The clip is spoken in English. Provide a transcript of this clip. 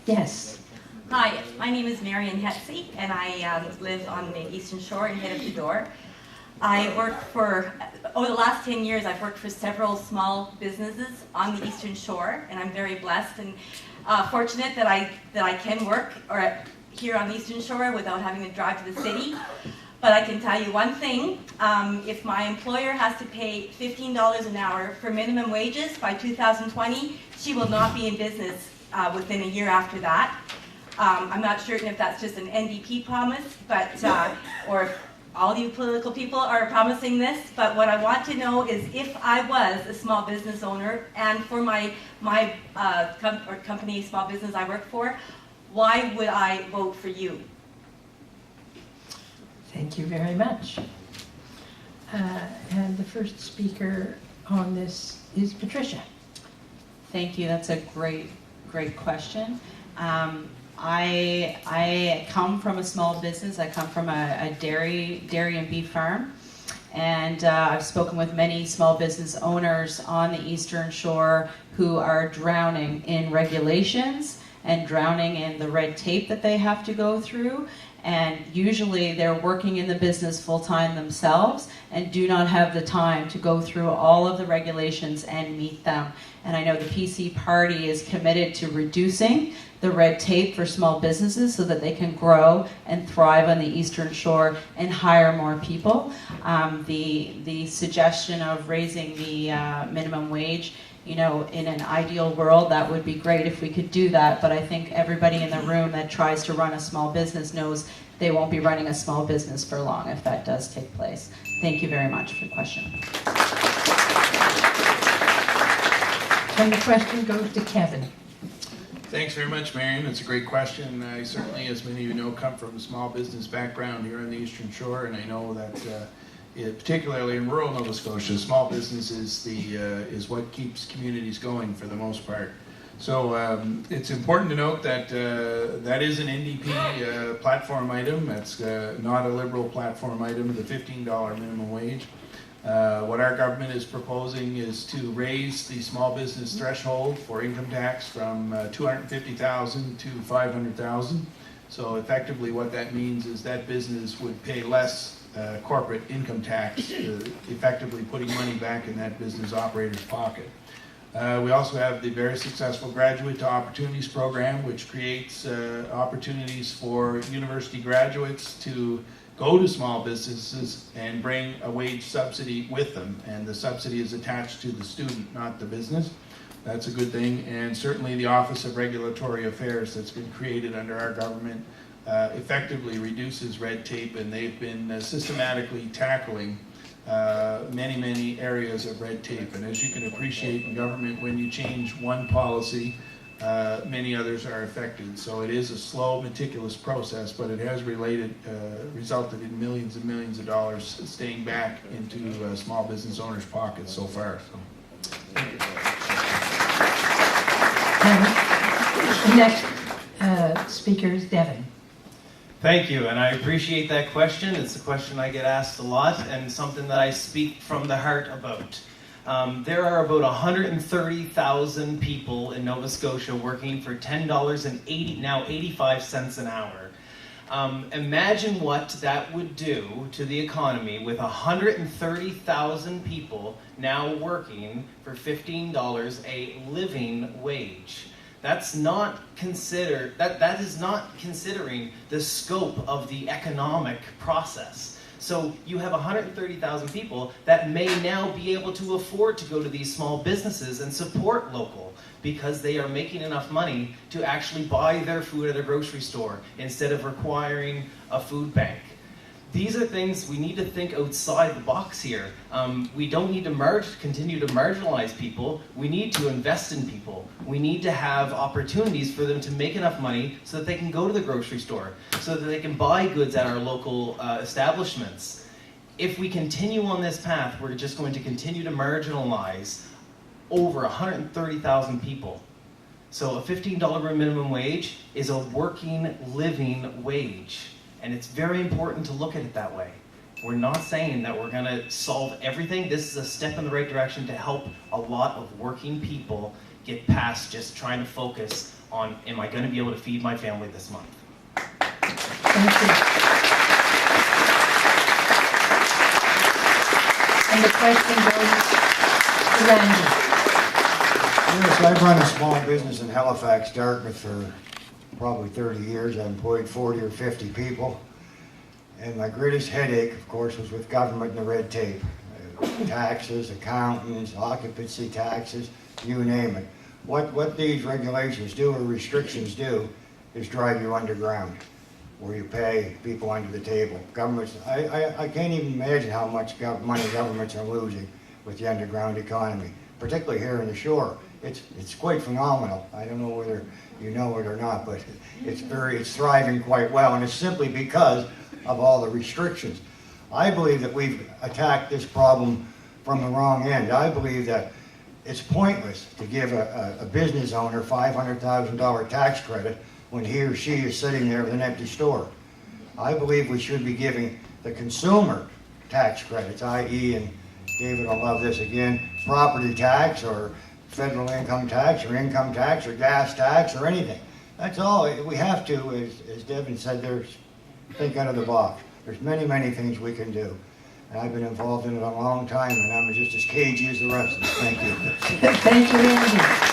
Yes. Hi, my name is Marion Hetsey, and I live on the Eastern Shore in Head of the Door. I work for, over the last 10 years, I've worked for several small businesses on the Eastern Shore, and I'm very blessed and fortunate that I can work here on the Eastern Shore without having to drive to the city. But I can tell you one thing, if my employer has to pay $15 an hour for minimum wages by 2020, she will not be in business within a year after that. I'm not certain if that's just an NDP promise, but or if all you political people are promising this, but what I want to know is if I was a small business owner and for my company, small business I work for, why would I vote for you? Thank you very much. And the first speaker on this is Patricia. Thank you. That's a great question. I come from a small business. I come from a dairy and beef farm, and I've spoken with many small business owners on the Eastern Shore who are drowning in regulations and drowning in the red tape that they have to go through. And usually they're working in the business full-time themselves and do not have the time to go through all of the regulations and meet them. And I know the PC Party is committed to reducing the red tape for small businesses so that they can grow and thrive on the Eastern Shore and hire more people. The suggestion of raising the minimum wage, you know, in an ideal world, that would be great if we could do that, but I think everybody in the room that tries to run a small business knows they won't be running a small business for long if that does take place. Thank you very much for the question. And the question goes to Kevin. Thanks very much, Marion. It's a great question. I certainly, as many of you know, come from a small business background here on the Eastern Shore, and I know that particularly in rural Nova Scotia, small business is what keeps communities going for the most part. So it's important to note that that is an NDP platform item. That's not a Liberal platform item, the $15 minimum wage. What our government is proposing is to raise the small business threshold for income tax from $250,000 to $500,000. So effectively what that means is that business would pay less corporate income tax, effectively putting money back in that business operator's pocket. We also have the very successful Graduate to Opportunities program, which creates opportunities for university graduates to go to small businesses and bring a wage subsidy with them. And the subsidy is attached to the student, not the business. That's a good thing. And certainly the Office of Regulatory Affairs that's been created under our government effectively reduces red tape, and they've been systematically tackling many areas of red tape. And as you can appreciate in government, when you change one policy, many others are affected. So it is a slow, meticulous process, but it has resulted in millions and millions of dollars staying back into small business owners' pockets so far. So, thank you. And the next speaker is Devin. Thank you, and I appreciate that question. It's a question I get asked a lot and something that I speak from the heart about. There are about 130,000 people in Nova Scotia working for $10.85 an hour. Imagine what that would do to the economy with 130,000 people now working for $15 a living wage. That's not considered. That is not considering the scope of the economic process. So you have 130,000 people that may now be able to afford to go to these small businesses and support local because they are making enough money to actually buy their food at a grocery store instead of requiring a food bank. These are things we need to think outside the box here. We don't need to continue to marginalize people. We need to invest in people. We need to have opportunities for them to make enough money so that they can go to the grocery store, so that they can buy goods at our local establishments. If we continue on this path, we're just going to continue to marginalize over 130,000 people. So a $15 minimum wage is a working, living wage. And it's very important to look at it that way. We're not saying that we're going to solve everything. This is a step in the right direction to help a lot of working people get past just trying to focus on, am I going to be able to feed my family this month? Thank you. And the question goes to Randy. Yes, I've run a small business in Halifax, Dartmouth for probably 30 years. I employed 40 or 50 people. And my greatest headache, of course, was with government and the red tape. Taxes, accountants, occupancy taxes, you name it. What these regulations do or restrictions do is drive you underground, where you pay people under the table. Governments, I can't even imagine how much money governments are losing with the underground economy, particularly here in the shore. It's quite phenomenal. I don't know whether you know it or not, but it's thriving quite well, and it's simply because of all the restrictions. I believe that we've attacked this problem from the wrong end. I believe that it's pointless to give a business owner $500,000 tax credit when he or she is sitting there with an empty store. I believe we should be giving the consumer tax credits, i.e., and David will love this again, property tax or federal income tax or gas tax or anything. That's all. We have to, as Devin said, think out of the box. There's many, many things we can do. And I've been involved in it a long time, and I'm just as cagey as the rest of us. Thank you. Thank you, Randy.